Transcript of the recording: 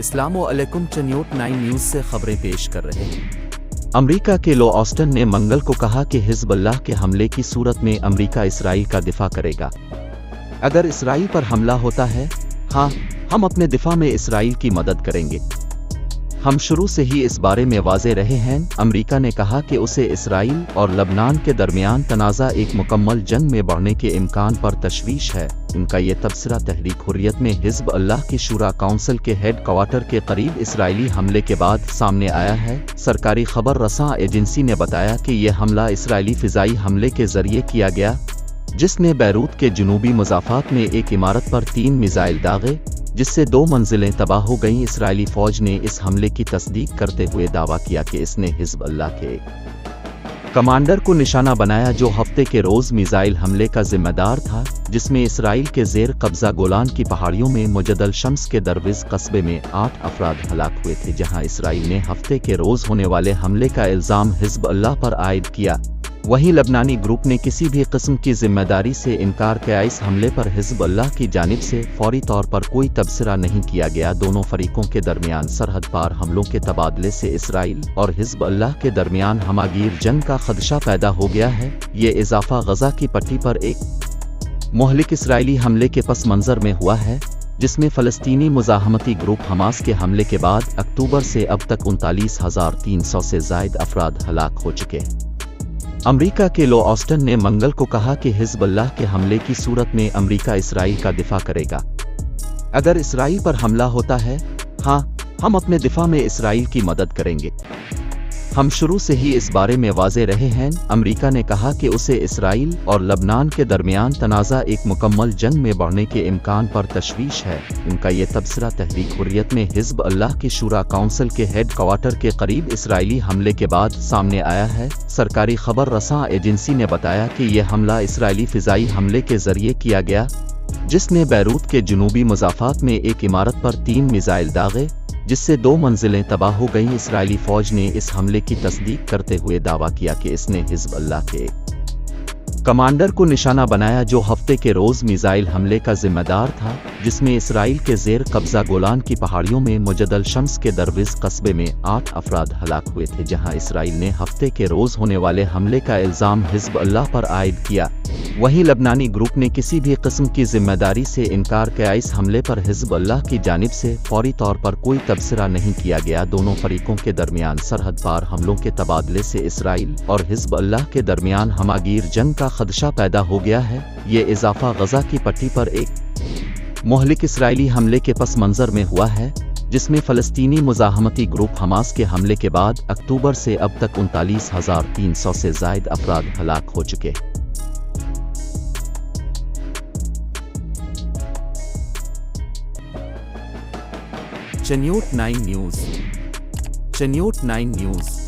अस्सलामुअलैकुम चन्योट 9 न्यूज़ से खबरें पेश कर रहे हैं। अमेरिका के लो ऑस्टन ने मंगल को कहा कि हिज़्बुल्लाह के हमले की सूरत में अमेरिका इसराइल का दिफा करेगा। अगर इसराइल पर हमला होता है, हाँ, हम अपने दिफा में इसराइल की मदद करेंगे। हम शुरू से ही इस बारे में वाज़े रहे हैं। अमेरिका ने कहा कि उसे इसराइल और लबनान के दरमियान तनाज़ा एक मुकम्मल जंग में बढ़ने के इम्कान पर तशवीश है। उनका ये तबसरा तहरीक हुर्रियत में हिज़्बुल्लाह की शूरा काउंसिल के हेड क्वार्टर के करीब इसराइली हमले के बाद सामने आया है। सरकारी खबर रसां एजेंसी ने बताया कि यह हमला इसराइली फ़िज़ाई हमले के ज़रिए किया गया, जिसने बैरूत के जुनूबी मुज़ाफ़ात में एक इमारत पर 3 मिसाइल दागे, जिससे 2 मंजिलें तबाह हो गईं। इसराइली फ़ौज ने इस हमले की तस्दीक करते हुए दावा किया कि इसने हिज़्बुल्लाह के कमांडर को निशाना बनाया, जो हफ्ते के रोज़ मिसाइल हमले का जिम्मेदार था, जिसमें इसराइल के ज़ेर कब्ज़ा गोलान की पहाड़ियों में मुजद्दल शम्स के दरविज़ कस्बे में 8 अफराद हलाक हुए थे, जहां इसराइल ने हफ्ते के रोज़ होने वाले हमले का इल्ज़ाम हिज़्बुल्लाह पर आयद किया। वहीं लबनानी ग्रुप ने किसी भी किस्म की जिम्मेदारी से इनकार किया। इस हमले पर हिज़्बुल्लाह की जानिब से फौरी तौर पर कोई तबसरा नहीं किया गया। दोनों फरीकों के दरमियान सरहद पार हमलों के तबादले से इसराइल और हिज़्बुल्लाह के दरमियान हमागीर जंग का खदशा पैदा हो गया है। ये इजाफा गजा की पट्टी पर एक मुहलिक इसराइली हमले के पस मंज़र में हुआ है, जिसमें फ़लस्तीनी मुज़ाहमती ग्रुप हमास के हमले के बाद अक्टूबर से अब तक 39,300 से ज़ायद अफराद हलाक हो चुके हैं। अमेरिका के लो ऑस्टन ने मंगल को कहा कि हिज़्बुल्लाह के हमले की सूरत में अमेरिका इसराइल का दिफा करेगा। अगर इसराइल पर हमला होता है, हाँ, हम अपने दिफा में इसराइल की मदद करेंगे। हम शुरू से ही इस बारे में वाज़े रहे हैं। अमेरिका ने कहा कि उसे इसराइल और लबनान के दरमियान तनाज़ा एक मुकम्मल जंग में बढ़ने के इम्कान पर तशवीश है। उनका ये तबसरा तहरीक हुर्रियत में हिज़्बुल्लाह की शूरा काउंसिल के हेड क्वार्टर के करीब इसराइली हमले के बाद सामने आया है। सरकारी खबर रसां एजेंसी ने बताया कि यह हमला इसराइली फ़िज़ाई हमले के ज़रिए किया गया, जिसने बैरूत के जुनूबी मुज़ाफ़ात में एक इमारत पर 3 मिसाइल दागे, जिससे 2 मंजिलें तबाह हो गईं। इसराइली फ़ौज ने इस हमले की तस्दीक करते हुए दावा किया कि इसने हिज़्बुल्लाह के कमांडर को निशाना बनाया, जो हफ्ते के रोज़ मिसाइल हमले का जिम्मेदार था, जिसमें इसराइल के ज़ेर कब्ज़ा गोलान की पहाड़ियों में मुजद्दल शम्स के दरविज़ कस्बे में 8 अफराद हलाक हुए थे, जहां इसराइल ने हफ्ते के रोज़ होने वाले हमले का इल्ज़ाम हिज़्बुल्लाह पर आयद किया। वहीं लबनानी ग्रुप ने किसी भी किस्म की जिम्मेदारी से इनकार किया। इस हमले पर हिज़्बुल्लाह की जानिब से फौरी तौर पर कोई तबसरा नहीं किया गया। दोनों फरीकों के दरमियान सरहद पार हमलों के तबादले से इसराइल और हिज़्बुल्लाह के दरमियान हमागीर जंग का खदशा पैदा हो गया है। ये इजाफा गजा की पट्टी पर एक मुहलिक इसराइली हमले के पस मंज़र में हुआ है, जिसमें फ़लस्तीनी मुज़ाहमती ग्रुप हमास के हमले के बाद अक्टूबर से अब तक 39,300 से ज़ायद अफराद हलाक हो चुके हैं। चन्योट 9 न्यूज़। चन्योट 9 न्यूज़।